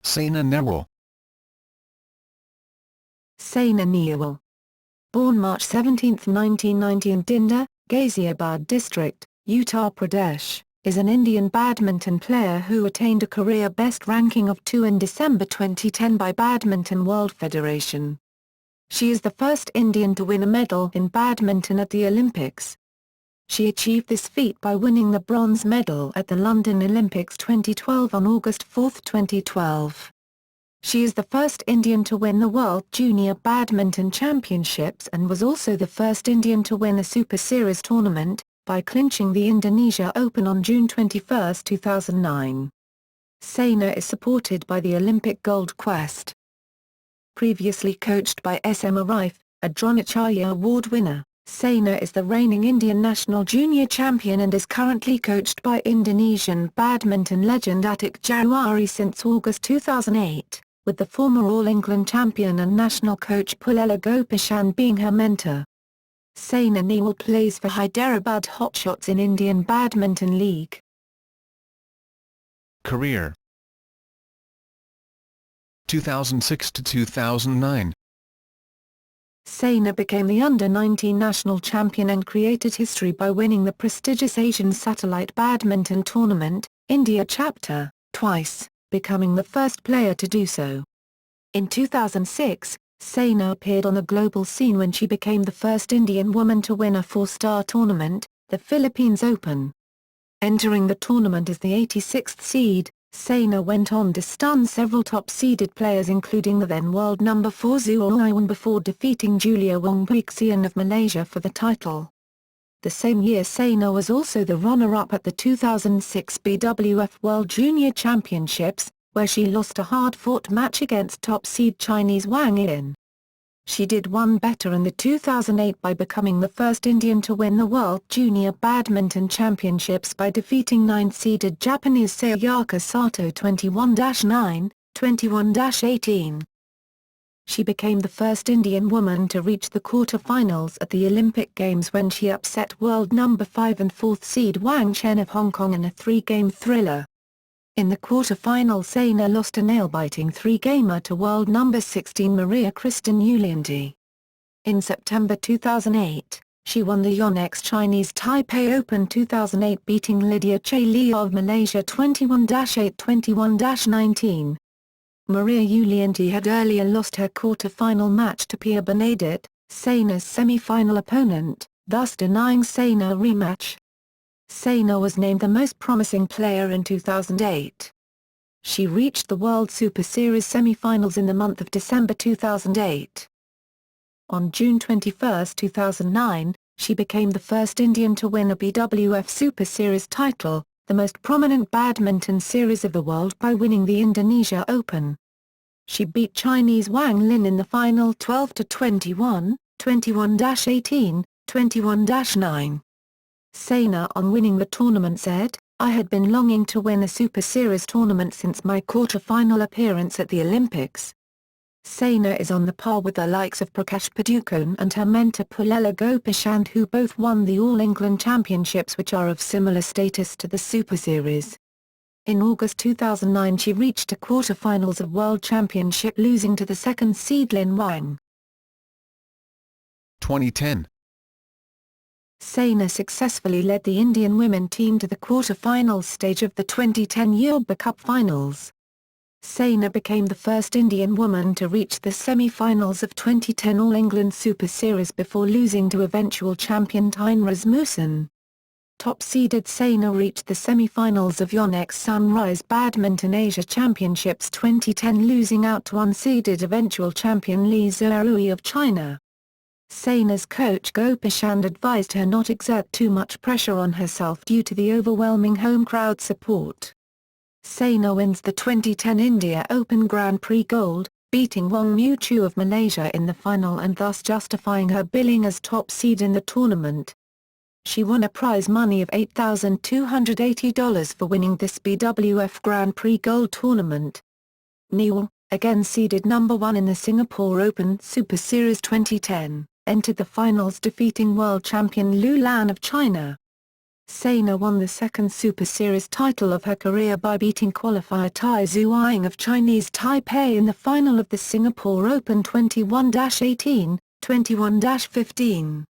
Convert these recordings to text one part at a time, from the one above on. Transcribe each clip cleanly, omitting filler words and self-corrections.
Saina Nehwal. Saina Nehwal. Born March 17, 1990 in Dhindar, Ghaziabad district, Uttar Pradesh, is an Indian badminton player who attained a career best ranking of 2 in December 2010 by Badminton World Federation. She is the first Indian to win a medal in badminton at the Olympics. She achieved this feat by winning the bronze medal at the London Olympics 2012 on August 4, 2012. She is the first Indian to win the World Junior Badminton Championships and was also the first Indian to win a Super Series tournament, by clinching the Indonesia Open on June 21, 2009. Saina is supported by the Olympic Gold Quest. Previously coached by S.M. Arif, a Dronacharya Award winner, Saina is the reigning Indian national junior champion and is currently coached by Indonesian badminton legend Attic Jawari since August 2008, with the former All England champion and national coach Pullela Gopishand being her mentor. Saina Nehwal plays for Hyderabad Hotshots in Indian Badminton League. Career 2006 to 2009. Saina became the under-19 national champion and created history by winning the prestigious Asian Satellite Badminton Tournament, India Chapter, twice, becoming the first player to do so. In 2006, Saina appeared on the global scene when she became the first Indian woman to win a four-star tournament, the Philippines Open. Entering the tournament as the 86th seed, Saina went on to stun several top-seeded players including the then world number 4 Zhou Oiwen before defeating Julia Wong Puixian of Malaysia for the title. The same year Saina was also the runner-up at the 2006 BWF World Junior Championships, where she lost a hard-fought match against top-seed Chinese Wang Yin. She did one better in the 2008 by becoming the first Indian to win the World Junior Badminton Championships by defeating 9th-seeded Japanese Sayaka Sato 21-9, 21-18. She became the first Indian woman to reach the quarter-finals at the Olympic Games when she upset world number 5 and 4th seed Wang Chen of Hong Kong in a three-game thriller. In the quarter-final Saina lost a nail-biting three-gamer to world number 16 Maria Kristin Yulianti. In September 2008, she won the Yonex Chinese Taipei Open 2008 beating Lydia Che Liao of Malaysia 21-8 21-19. Maria Yulianti had earlier lost her quarter-final match to Pia Benedit, Saina's semi-final opponent, thus denying Saina a rematch. Saina was named the most promising player in 2008. She reached the World Super Series semi-finals in the month of December 2008. On June 21, 2009, she became the first Indian to win a BWF Super Series title, the most prominent badminton series of the world, by winning the Indonesia Open. She beat Chinese Wang Lin in the final 12-21, 21-18, 21-9. Saina on winning the tournament said, "I had been longing to win a Super Series tournament since my quarter-final appearance at the Olympics." Saina is on the par with the likes of Prakash Padukone and her mentor Pullela Gopishand, who both won the All England Championships, which are of similar status to the Super Series. In August 2009 she reached a quarter-finals of World Championship, losing to the second seed Lin Wang. 2010. Saina successfully led the Indian women team to the quarter-finals stage of the 2010 Yoba Cup Finals. Saina became the first Indian woman to reach the semi-finals of 2010 All England Super Series before losing to eventual champion Tine Rasmussen. Top-seeded Saina reached the semi-finals of Yonex Sunrise Badminton Asia Championships 2010, losing out to unseeded eventual champion Li Zhuarui of China. Saina's coach Gopishand advised her not exert too much pressure on herself due to the overwhelming home crowd support. Saina wins the 2010 India Open Grand Prix Gold, beating Wong Mu Chu of Malaysia in the final and thus justifying her billing as top seed in the tournament. She won a prize money of $8,280 for winning this BWF Grand Prix Gold tournament. Nehwal, again seeded number 1 in the Singapore Open Super Series 2010, entered the finals defeating world champion Lu Lan of China. Saina won the second Super Series title of her career by beating qualifier Tai Tzu-Ying of Chinese Taipei in the final of the Singapore Open 21-18, 21-15.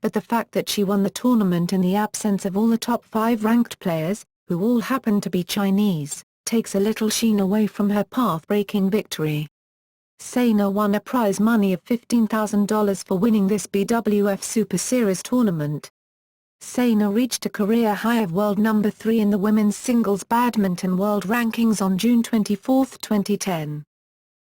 But the fact that she won the tournament in the absence of all the top 5 ranked players, who all happened to be Chinese, takes a little sheen away from her path-breaking victory. Saina won a prize money of $15,000 for winning this BWF Super Series tournament. Saina reached a career high of world number 3 in the women's singles badminton world rankings on June 24, 2010.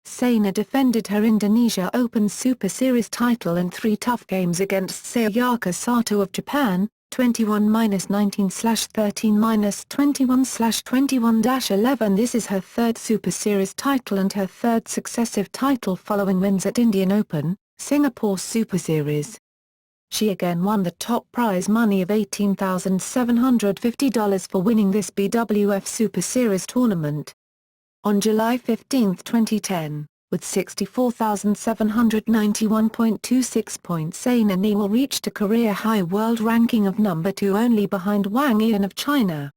Saina defended her Indonesia Open Super Series title in 3 tough games against Sayaka Sato of Japan, 21-19/13-21/21-11. This is her 3rd Super Series title and her 3rd successive title following wins at Indian Open, Singapore Super Series. She again won the top prize money of $18,750 for winning this BWF Super Series tournament. On July 15, 2010, with 64,791.26 points, Saina Nehwal reached a career-high world ranking of number 2 only behind Wang Yan of China.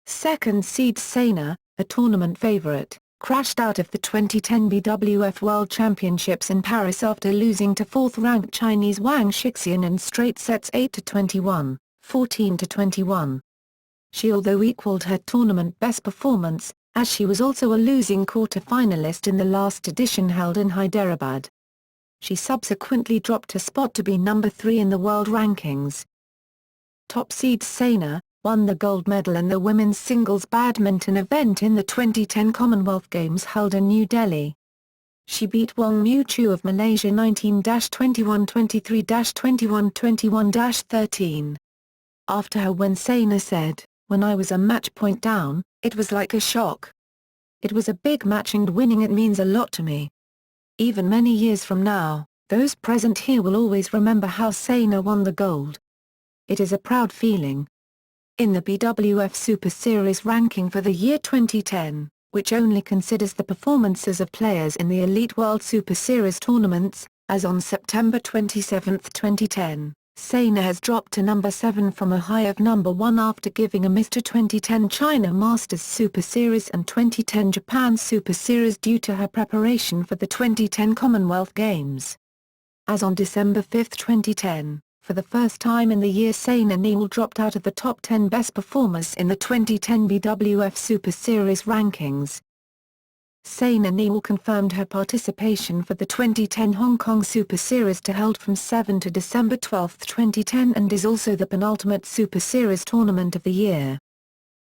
Second seed Saina, a tournament favorite, crashed out of the 2010 BWF World Championships in Paris after losing to 4th-ranked Chinese Wang Shixian in straight sets 8-21, 14-21. She although equaled her tournament best performance, as she was also a losing quarter-finalist in the last edition held in Hyderabad. She subsequently dropped a spot to be number 3 in the world rankings. Top seed Saina won the gold medal in the women's singles badminton event in the 2010 Commonwealth Games held in New Delhi. She beat Wong Mu Chu of Malaysia 19-21, 23-21, 21-13. After her win, Saina said, "When I was a match point down, it was like a shock. It was a big match and winning it means a lot to me. Even many years from now, those present here will always remember how Saina won the gold. It is a proud feeling." In the BWF Super Series ranking for the year 2010, which only considers the performances of players in the Elite World Super Series tournaments, as on September 27, 2010, Saina has dropped to number 7 from a high of number 1 after giving a miss to 2010 China Masters Super Series and 2010 Japan Super Series due to her preparation for the 2010 Commonwealth Games. As on December 5, 2010, for the first time in the year, Saina Nehwal dropped out of the top 10 best performers in the 2010 BWF Super Series rankings. Saina Nehwal confirmed her participation for the 2010 Hong Kong Super Series to held from 7 to December 12, 2010 and is also the penultimate Super Series tournament of the year.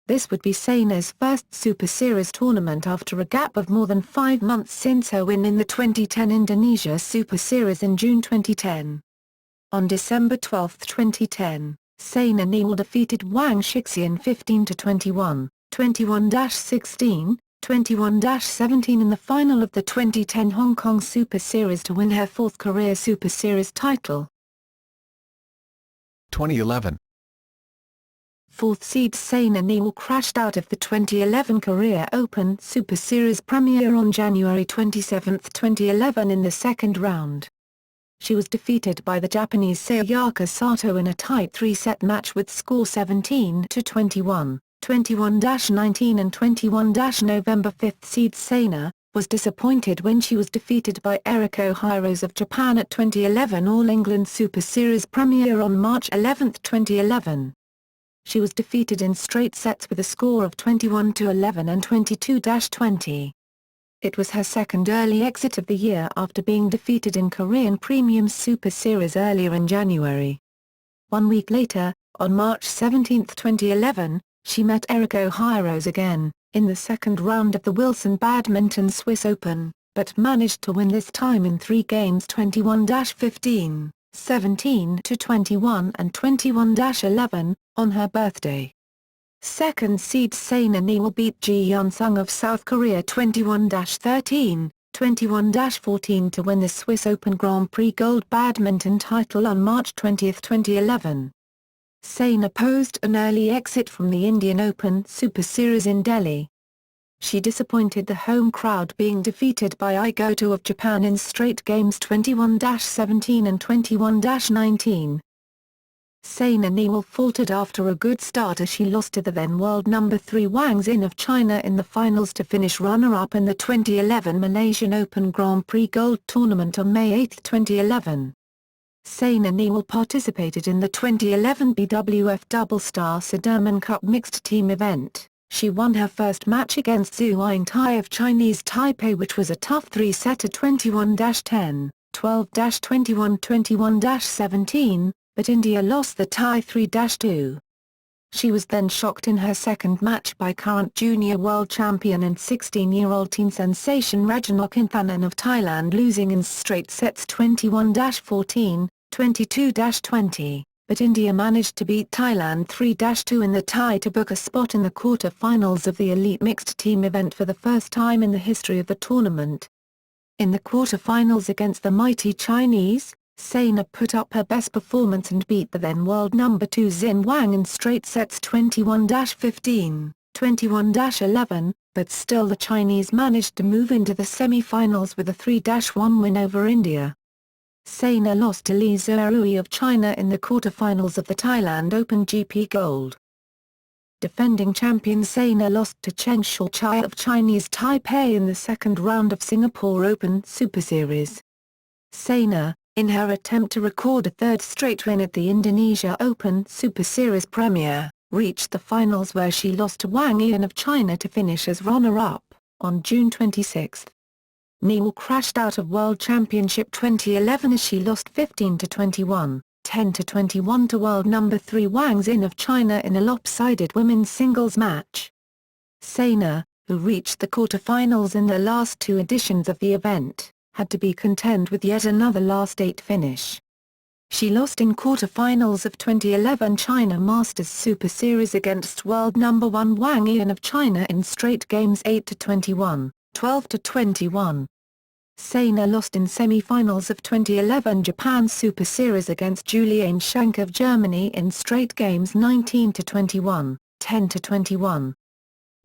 This would be Saina's first Super Series tournament after a gap of more than 5 months since her win in the 2010 Indonesia Super Series in June 2010. On December 12, 2010, Saina Nehwal defeated Wang Shixian 15-21, 21-16, 21-17 in the final of the 2010 Hong Kong Super Series to win her 4th career Super Series title. 2011. 4th seed Saina Nehwal crashed out of the 2011 Korea Open Super Series premiere on January 27, 2011 in the 2nd round. She was defeated by the Japanese Sayaka Sato in a tight 3-set match with score 17-21, 21-19 and 21. November 5th seed Saina was disappointed when she was defeated by Eriko Hirose of Japan at 2011 All England Super Series premiere on March 11, 2011. She was defeated in straight sets with a score of 21-11 and 22-20. It was her second early exit of the year after being defeated in Korean Premium Super Series earlier in January. 1 week later, on March 17, 2011, she met Eriko Hirose again, in the 2nd round of the Wilson Badminton Swiss Open, but managed to win this time in 3 games 21-15, 17-21 and 21-11, on her birthday. 2nd seed Saina Nehwal beat Ji Yeon-sung of South Korea 21-13, 21-14 to win the Swiss Open Grand Prix Gold Badminton title on March 20, 2011. Saina posed an early exit from the Indian Open Super Series in Delhi. She disappointed the home crowd being defeated by Ai Goto of Japan in straight games 21-17 and 21-19. Saina Nehwal faltered after a good start as she lost to the then world number 3 Wang Xin of China in the finals to finish runner-up in the 2011 Malaysian Open Grand Prix Gold Tournament on May 8, 2011. Saina Nehwal participated in the 2011 BWF Double Star Sudirman Cup mixed team event. She won her first match against Zhu Yingtai of Chinese Taipei, which was a tough three-setter 21-10, 12-21, 21-17, but India lost the tie 3-2. She was then shocked in her second match by current junior world champion and 16-year-old teen sensation Ratchanokinthanan of Thailand, losing in straight sets 21-14, 22-20, but India managed to beat Thailand 3-2 in the tie to book a spot in the quarter-finals of the elite mixed team event for the first time in the history of the tournament. In the quarter-finals against the mighty Chinese, Saina put up her best performance and beat the then world number 2 Xin Wang in straight sets 21-15, 21-11, but still the Chinese managed to move into the semi-finals with a 3-1 win over India. Saina lost to Li Zhuarui of China in the quarter-finals of the Thailand Open GP Gold. Defending champion Saina lost to Chen Xiaochai of Chinese Taipei in the second round of Singapore Open Super Series. Saina, in her attempt to record a third straight win at the Indonesia Open Super Series premiere, reached the finals where she lost to Wang Yan of China to finish as runner-up, on June 26. Nehwal crashed out of World Championship 2011 as she lost 15-21, 10-21 to world number 3 Wang Xin of China in a lopsided women's singles match. Saina, who reached the quarter-finals in the last two editions of the event, had to be contend with yet another last 8 finish. She lost in quarter-finals of 2011 China Masters Super Series against world number 1 Wang Yan of China in straight games 8-21, 12-21. Saina lost in semi-finals of 2011 Japan Super Series against Juliane Schenk of Germany in straight games 19-21, 10-21.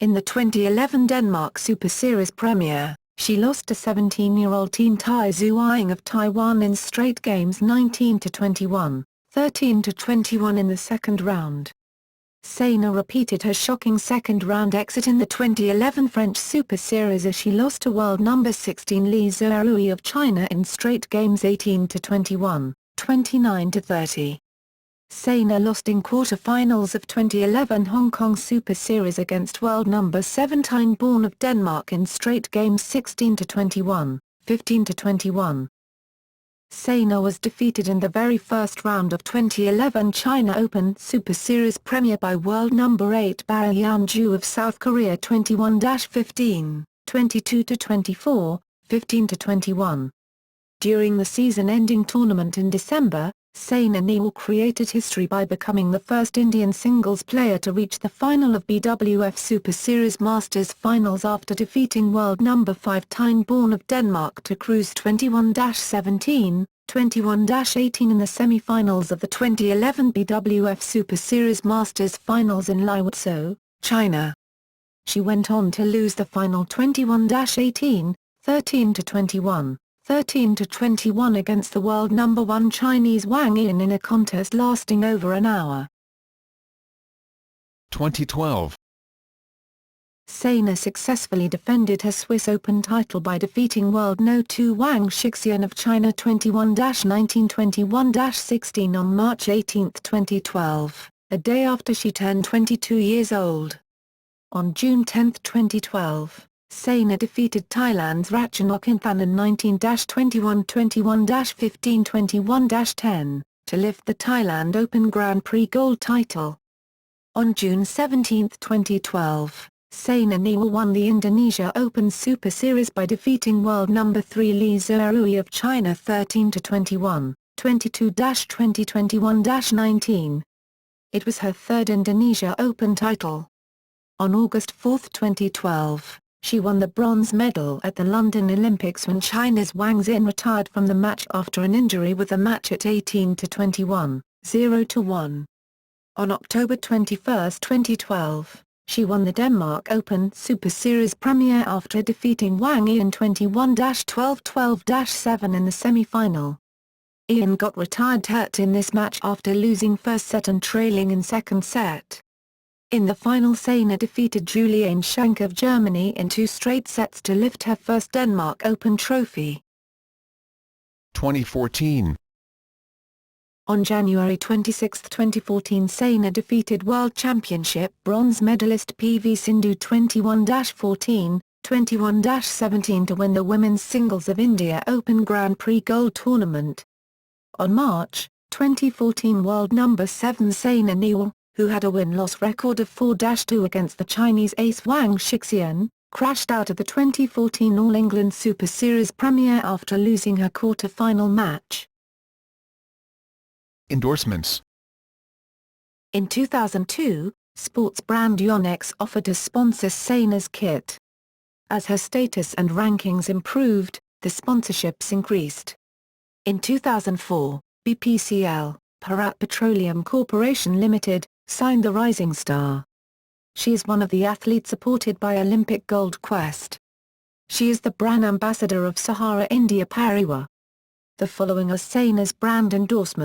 In the 2011 Denmark Super Series premiere, she lost to 17-year-old teen Tai Zhuang of Taiwan in straight games 19-21, 13-21 in the second round. Saina repeated her shocking second-round exit in the 2011 French Super Series as she lost to world number 16 Li Zhuarui of China in straight games 18-21, 29-30. Saina lost in quarter-finals of 2011 Hong Kong Super Series against world number 7 Tine Born of Denmark in straight games 16-21, 15-21. Saina was defeated in the very first round of 2011 China Open Super Series premiere by world number 8 Baoyan Ju of South Korea 21-15, 22-24, 15-21. During the season-ending tournament in December, Saina Nehwal created history by becoming the first Indian singles player to reach the final of BWF Super Series Masters Finals after defeating world number 5 Tine Born of Denmark to cruise 21-17, 21-18 in the semi-finals of the 2011 BWF Super Series Masters Finals in Liuzhou, China. She went on to lose the final 21-18, 13-21. 13-21 against the world number 1 Chinese Wang Yan in a contest lasting over an hour. 2012. Saina successfully defended her Swiss Open title by defeating world no. 2 Wang Shixian of China 21-19, 21-16 on March 18, 2012, a day after she turned 22 years old. On June 10, 2012, Saina defeated Thailand's Ratchanokinthanan 19-21, 21-15, 21-10, to lift the Thailand Open Grand Prix Gold title. On June 17, 2012, Saina Nehwal won the Indonesia Open Super Series by defeating world number 3 Li Zhuarui of China 13-21, 22-20, 21-19. It was her third Indonesia Open title. On August 4, 2012, she won the bronze medal at the London Olympics when China's Wang Xin retired from the match after an injury with the match at 18-21, 0-1. On October 21, 2012, she won the Denmark Open Super Series premiere after defeating Wang Yan 21-12, 12-7 in the semi-final. Ian got retired hurt in this match after losing first set and trailing in second set. In the final, Saina defeated Juliane Schenk of Germany in 2 straight sets to lift her first Denmark Open trophy. 2014. On January 26, 2014, Saina defeated World Championship bronze medalist PV Sindhu 21-14, 21-17 to win the Women's Singles of India Open Grand Prix Gold Tournament. On March 2014, world number 7 Saina Nehwal, who had a win-loss record of 4-2 against the Chinese ace Wang Shixian, crashed out of the 2014 All England Super Series premiere after losing her quarter-final match. Endorsements. In 2002, sports brand Yonex offered to sponsor Saina's kit. As her status and rankings improved, the sponsorships increased. In 2004, BPCL, Bharat Petroleum Corporation Limited, signed the rising star. She is one of the athletes supported by Olympic Gold Quest. She is the brand ambassador of Sahara India Pariwa. The following are Saina's brand endorsements.